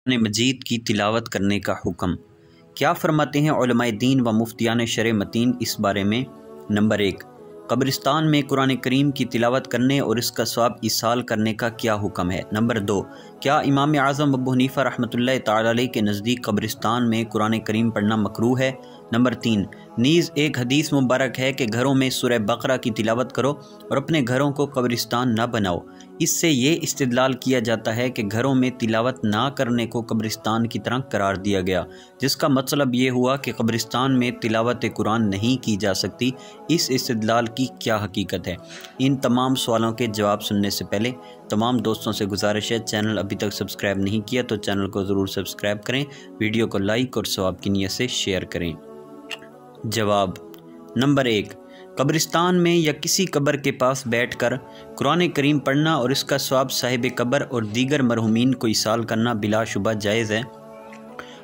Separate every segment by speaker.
Speaker 1: قرآن مجید کی تلاوت کرنے کا حکم کیا فرماتے ہیں علماء دین و مفتیان شرع متین اس بارے میں؟ نمبر 1، قبرستان میں قرآن کریم کی تلاوت کرنے اور اس کا ثواب ایصال کرنے کا کیا حکم ہے؟ نمبر 2، کیا امام اعظم ابو حنیفہ رحمۃ اللہ تعالی علیہ کے نزدیک قبرستان میں قرآن کریم پڑھنا مکروہ ہے؟ نمبر 3، نیز ایک حدیث مبارک ہے کہ گھروں میں سورہ بقرہ کی تلاوت کرو اور اپنے گھروں کو قبرستان نہ بناؤ۔ اس سے یہ استدلال کیا جاتا ہے کہ گھروں میں تلاوت نہ کرنے کو قبرستان کی طرح قرار دیا گیا، جس کا مطلب یہ ہوا کہ قبرستان میں تلاوت قرآن نہیں کی جا سکتی۔ اس استدلال کی کیا حقیقت ہے؟ ان تمام سوالوں کے جواب سننے سے پہلے تمام دوستوں سے گزارش ہے، چینل ابھی تک سبسکرائب نہیں کیا تو چینل کو ضرور سبسکرائب کریں، ویڈیو کو لائک اور ثواب کی نیت سے شیئر کریں۔ جواب: نمبر 1، قبرستان میں یا کسی قبر کے پاس بیٹھ کر قرآن کریم پڑھنا اور اس کا ثواب صاحب قبر اور دیگر مرحومین کو ایصال کرنا بلا شبہ جائز ہے،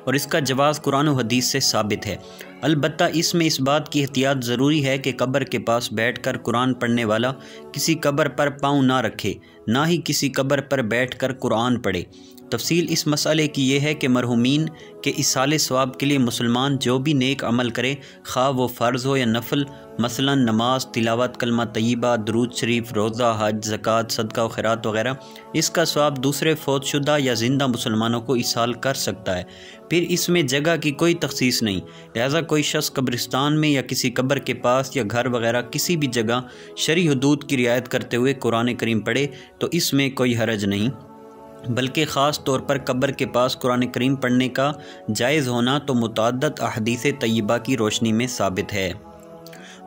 Speaker 1: اور اس کا جواز قرآن و حدیث سے ثابت ہے۔ البتہ اس میں اس بات کی احتیاط ضروری ہے کہ قبر کے پاس بیٹھ کر قرآن پڑھنے والا کسی قبر پر پاؤں نہ رکھے، نہ ہی کسی قبر پر بیٹھ کر قرآن پڑھے۔ تفصیل اس مسئلے کی یہ ہے کہ مرحومین کے ایصال ثواب کے لیے مسلمان جو بھی نیک عمل کرے، خواہ وہ فرض ہو یا نفل، مثلا نماز، تلاوت کلمہ طیبہ، درود شریف، روزہ، حج، زکوٰۃ، صدقہ و خیرات وغیرہ، اس کا ثواب دوسرے فوت شدہ یا زندہ مسلمانوں کو ایصال کر سکتا ہے۔ پھر اس میں جگہ کی کوئی تخصیص نہیں، لہذا کوئی شخص قبرستان میں یا کسی قبر کے پاس یا گھر وغیرہ کسی بھی جگہ شرعی حدود کی رعایت کرتے ہوئے قرآن کریم پڑھے تو اس میں کوئی حرج نہیں، بلکہ خاص طور پر قبر کے پاس قرآن کریم پڑھنے کا جائز ہونا تو متعدد احادیث طیبہ کی روشنی میں ثابت ہے۔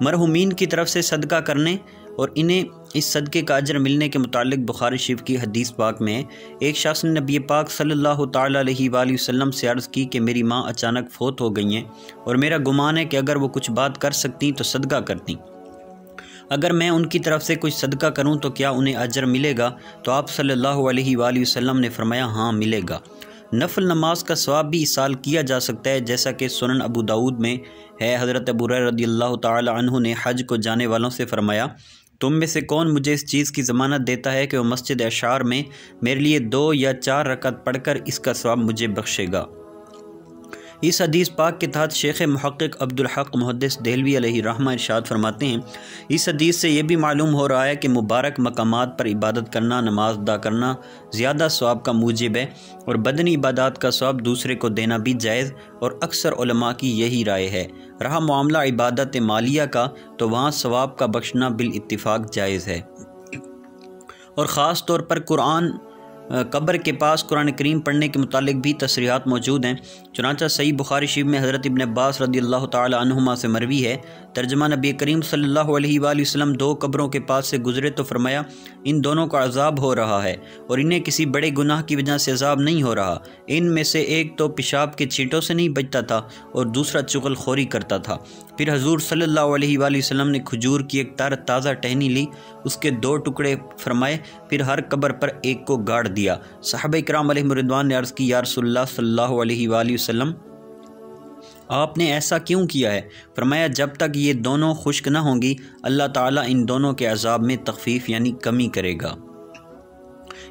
Speaker 1: مرحومین کی طرف سے صدقہ کرنے اور انہیں اس صدقے کا اجر ملنے کے متعلق بخاری شریف کی حدیث پاک میں ایک شخص نے نبی پاک صلی اللہ تعالیٰ علیہ وآلہ وسلم سے عرض کی کہ میری ماں اچانک فوت ہو گئی ہیں اور میرا گمان ہے کہ اگر وہ کچھ بات کر سکتی تو صدقہ کرتی، اگر میں ان کی طرف سے کچھ صدقہ کروں تو کیا انہیں اجر ملے گا؟ تو آپ صلی اللہ علیہ وآلہ وسلم نے فرمایا ہاں ملے گا۔ نفل نماز کا ثواب بھی ایصال کیا جا سکتا ہے، جیسا کہ سنن ابو داؤد میں ہے۔ حضرت ابو ہریرہ رضی اللہ تعالی عنہ نے حج کو جانے والوں سے فرمایا تم میں سے کون مجھے اس چیز کی ضمانت دیتا ہے کہ وہ مسجد اشعار میں میرے لیے 2 یا 4 رکعت پڑھ کر اس کا ثواب مجھے بخشے گا۔ اس حدیث پاک کے تحت شیخ محقق عبدالحق محدث دہلوی علیہ رحمہ ارشاد فرماتے ہیں، اس حدیث سے یہ بھی معلوم ہو رہا ہے کہ مبارک مقامات پر عبادت کرنا، نماز ادا کرنا زیادہ ثواب کا موجب ہے، اور بدنی عبادات کا ثواب دوسرے کو دینا بھی جائز، اور اکثر علماء کی یہی رائے ہے۔ رہا معاملہ عبادت مالیہ کا تو وہاں ثواب کا بخشنا بالاتفاق جائز ہے، اور خاص طور پر قبر کے پاس قرآن کریم پڑھنے کے متعلق بھی تصریحات موجود ہیں۔ چنانچہ صحیح بخاری شریف میں حضرت ابن عباس رضی اللہ تعالی عنہما سے مروی ہے، ترجمہ نبی کریم صلی اللہ علیہ وآلہ وسلم 2 قبروں کے پاس سے گزرے تو فرمایا ان دونوں کا عذاب ہو رہا ہے، اور انہیں کسی بڑے گناہ کی وجہ سے عذاب نہیں ہو رہا۔ ان میں سے ایک تو پیشاب کے چھینٹوں سے نہیں بچتا تھا اور دوسرا چغل خوری کرتا تھا۔ پھر حضور صلی اللہ علیہ وآلہ وسلم نے کھجور کی ایک تازہ ٹہنی لی، اس کے 2 ٹکڑے فرمائے، پھر ہر قبر پر ایک کو گاڑ دیا۔ صحابہ کرام علیہم رضوان نے عرض کی یا رسول اللہ صلی اللہ علیہ وآلہ وسلم آپ نے ایسا کیوں کیا ہے؟ فرمایا جب تک یہ دونوں خشک نہ ہوں گی اللہ تعالیٰ ان دونوں کے عذاب میں تخفیف یعنی کمی کرے گا۔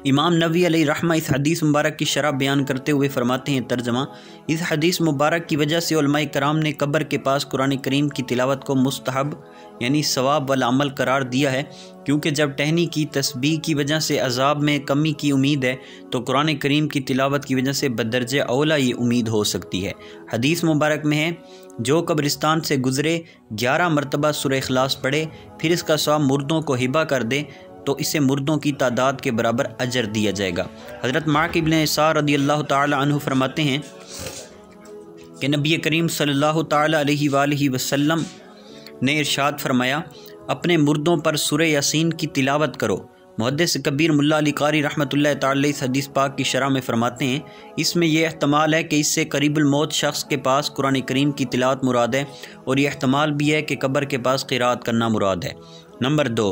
Speaker 1: امام نووی علیہ رحمہ اس حدیث مبارک کی شرح بیان کرتے ہوئے فرماتے ہیں، ترجمہ اس حدیث مبارک کی وجہ سے علماء کرام نے قبر کے پاس قرآن کریم کی تلاوت کو مستحب یعنی ثواب والا عمل قرار دیا ہے، کیونکہ جب ٹہنی کی تسبیح کی وجہ سے عذاب میں کمی کی امید ہے تو قرآن کریم کی تلاوت کی وجہ سے بدرجہ اولا یہ امید ہو سکتی ہے۔ حدیث مبارک میں ہے جو قبرستان سے گزرے 11 مرتبہ سورہ اخلاص پڑھے پھر اس کا ثواب مردوں کو ہبہ کر دے تو اسے مردوں کی تعداد کے برابر اجر دیا جائے گا۔ حضرت معاذ بن یسار رضی اللہ تعالی عنہ فرماتے ہیں کہ نبی کریم صلی اللہ تعالی علیہ وآلہ وسلم نے ارشاد فرمایا اپنے مردوں پر سورہ یاسین کی تلاوت کرو۔ محدث کبیر ملا علی قاری رحمۃ اللہ تعالی اس حدیث پاک کی شرح میں فرماتے ہیں اس میں یہ احتمال ہے کہ اس سے قریب الموت شخص کے پاس قرآن کریم کی تلاوت مراد ہے، اور یہ احتمال بھی ہے کہ قبر کے پاس قرات کرنا مراد ہے۔ نمبر 2،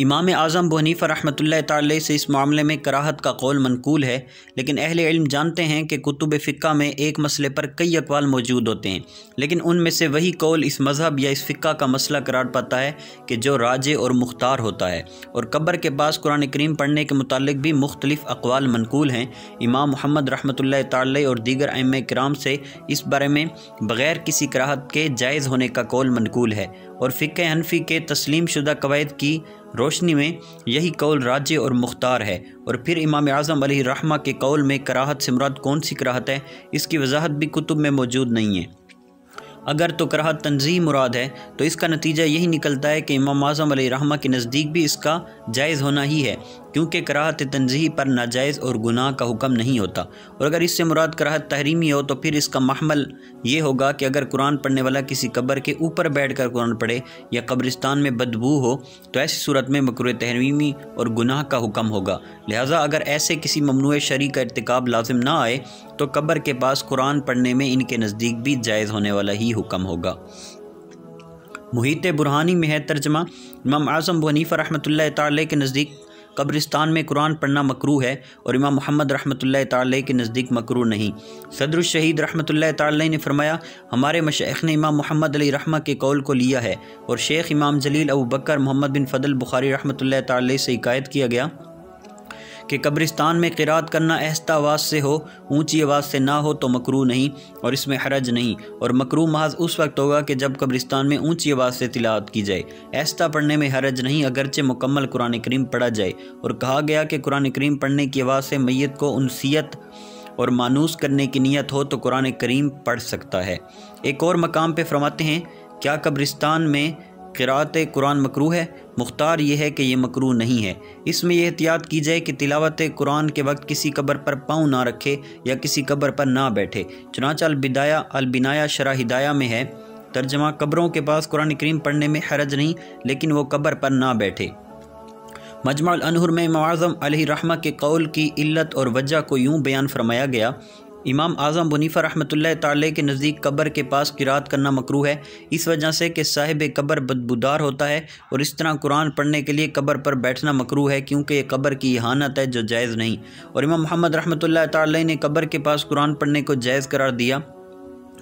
Speaker 1: امام اعظم ابو حنیفہ رحمۃ اللہ تعالی سے اس معاملے میں کراہت کا قول منقول ہے، لیکن اہل علم جانتے ہیں کہ کتب فقہ میں ایک مسئلے پر کئی اقوال موجود ہوتے ہیں، لیکن ان میں سے وہی قول اس مذہب یا اس فقہ کا مسئلہ قرار پاتا ہے کہ جو راجح اور مختار ہوتا ہے۔ اور قبر کے پاس قرآن کریم پڑھنے کے متعلق بھی مختلف اقوال منقول ہیں۔ امام محمد رحمۃ اللہ تعالی اور دیگر ائمہ کرام سے اس بارے میں بغیر کسی کراہت کے جائز ہونے کا قول منقول ہے، اور فقہ حنفی کے تسلیم شدہ قواعد کی روشنی میں یہی قول راجح اور مختار ہے۔ اور پھر امام اعظم علیہ الرحمہ کے قول میں کراہت سے مراد کون سی کراہت ہے، اس کی وضاحت بھی کتب میں موجود نہیں ہے۔ اگر تو کراہت تنزیہ مراد ہے تو اس کا نتیجہ یہی نکلتا ہے کہ امام اعظم علیہ الرحمہ کے نزدیک بھی اس کا جائز ہونا ہی ہے، کیونکہ کراہت تنزیہ پر ناجائز اور گناہ کا حکم نہیں ہوتا۔ اور اگر اس سے مراد کراہت تحریمی ہو تو پھر اس کا محمل یہ ہوگا کہ اگر قرآن پڑھنے والا کسی قبر کے اوپر بیٹھ کر قرآن پڑھے یا قبرستان میں بدبو ہو تو ایسی صورت میں مکروہ تحریمی اور گناہ کا حکم ہوگا۔ لہٰذا اگر ایسے کسی ممنوع شرعی کا ارتکاب لازم نہ آئے تو قبر کے پاس قرآن پڑھنے میں ان کے نزدیک بھی جائز ہونے والا ہی حکم ہوگا۔ محیط برہانی میں ہے ترجمہ: امام اعظم ابو حنیفہ رحمۃ اللہ تعالی کے نزدیک قبرستان میں قرآن پڑھنا مکروہ ہے، اور امام محمد رحمۃ اللہ تعالی کے نزدیک مکروہ نہیں۔ صدر الشہید رحمۃ اللہ تعالی نے فرمایا، ہمارے مشائخ نے امام محمد علیہ رحمہ کے قول کو لیا ہے، اور شیخ امام جلیل ابو بکر محمد بن فضل بخاری رحمۃ اللہ تعالی سے حکایت کیا گیا کہ قبرستان میں قرات کرنا آہستہ آواز سے ہو، اونچی آواز سے نہ ہو تو مکروہ نہیں، اور اس میں حرج نہیں، اور مکروہ محض اس وقت ہوگا کہ جب قبرستان میں اونچی آواز سے تلاوت کی جائے۔ آہستہ پڑھنے میں حرج نہیں، اگرچہ مکمل قرآن کریم پڑھا جائے، اور کہا گیا کہ قرآن کریم پڑھنے کی آواز سے میت کو انسیت اور مانوس کرنے کی نیت ہو تو قرآن کریم پڑھ سکتا ہے۔ ایک اور مقام پہ فرماتے ہیں، کیا قبرستان میں قرات قرآن مکروہ ہے؟ مختار یہ ہے کہ یہ مکروہ نہیں ہے۔ اس میں یہ احتیاط کی جائے کہ تلاوت قرآن کے وقت کسی قبر پر پاؤں نہ رکھے یا کسی قبر پر نہ بیٹھے۔ چنانچہ البنایہ شرح ہدایہ میں ہے ترجمہ: قبروں کے پاس قرآن کریم پڑھنے میں حرج نہیں، لیکن وہ قبر پر نہ بیٹھے۔ مجمع الانہر میں امام اعظم علیہ الرحمہ کے قول کی علت اور وجہ کو یوں بیان فرمایا گیا: امام اعظم ابو حنیفہ رحمۃ اللہ تعالی کے نزدیک قبر کے پاس قرات کرنا مکروہ ہے، اس وجہ سے کہ صاحب قبر بدبودار ہوتا ہے، اور اس طرح قرآن پڑھنے کے لیے قبر پر بیٹھنا مکروہ ہے، کیونکہ یہ قبر کی اہانت ہے جو جائز نہیں۔ اور امام محمد رحمۃ اللہ تعالی نے قبر کے پاس قرآن پڑھنے کو جائز قرار دیا،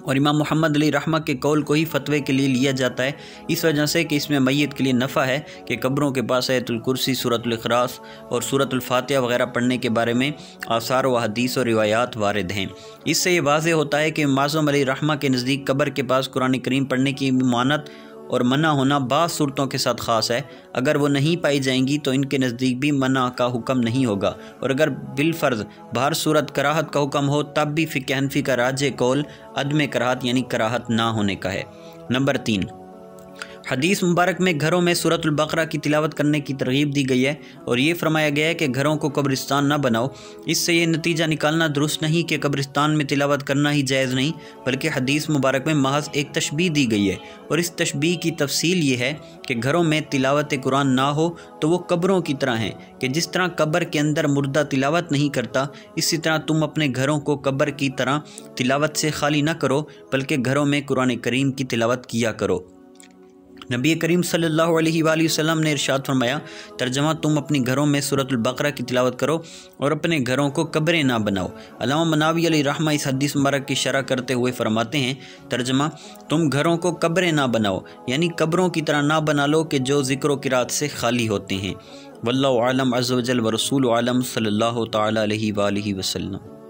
Speaker 1: اور امام محمد علیہ رحمہ کے قول کو ہی فتوے کے لیے لیا جاتا ہے، اس وجہ سے کہ اس میں میت کے لیے نفع ہے کہ قبروں کے پاس آیت الکرسی، سورۃ الاخلاص اور سورۃ الفاتحہ وغیرہ پڑھنے کے بارے میں آثار و حدیث اور روایات وارد ہیں۔ اس سے یہ واضح ہوتا ہے کہ امام اعظم علیہ رحمہ کے نزدیک قبر کے پاس قرآن کریم پڑھنے کی ممانعت اور منع ہونا بعض صورتوں کے ساتھ خاص ہے۔ اگر وہ نہیں پائی جائیں گی تو ان کے نزدیک بھی منع کا حکم نہیں ہوگا، اور اگر بالفرض بہر صورت کراہت کا حکم ہو تب بھی فقہ حنفی کا راجح قول عدم کراہت یعنی کراہت نہ ہونے کا ہے۔ نمبر 3، حدیث مبارک میں گھروں میں سورۃ البقرہ کی تلاوت کرنے کی ترغیب دی گئی ہے، اور یہ فرمایا گیا ہے کہ گھروں کو قبرستان نہ بناؤ۔ اس سے یہ نتیجہ نکالنا درست نہیں کہ قبرستان میں تلاوت کرنا ہی جائز نہیں، بلکہ حدیث مبارک میں محض ایک تشبیہ دی گئی ہے، اور اس تشبیہ کی تفصیل یہ ہے کہ گھروں میں تلاوت قرآن نہ ہو تو وہ قبروں کی طرح ہیں کہ جس طرح قبر کے اندر مردہ تلاوت نہیں کرتا، اسی طرح تم اپنے گھروں کو قبر کی طرح تلاوت سے خالی نہ کرو، بلکہ گھروں میں قرآن کریم کی تلاوت کیا کرو۔ نبی کریم صلی اللہ علیہ وآلہ وسلم نے ارشاد فرمایا، ترجمہ: تم اپنے گھروں میں سورۃ البقرہ کی تلاوت کرو اور اپنے گھروں کو قبریں نہ بناؤ۔ علامہ مناوی علیہ رحمہ اس حدیث مبارک کی شرح کرتے ہوئے فرماتے ہیں، ترجمہ: تم گھروں کو قبریں نہ بناؤ، یعنی قبروں کی طرح نہ بنا لو کہ جو ذکر و قرات سے خالی ہوتے ہیں۔ واللہ اعلم عز وجل ورسول عالم صلی اللہ تعالی علیہ وآلہ وسلم۔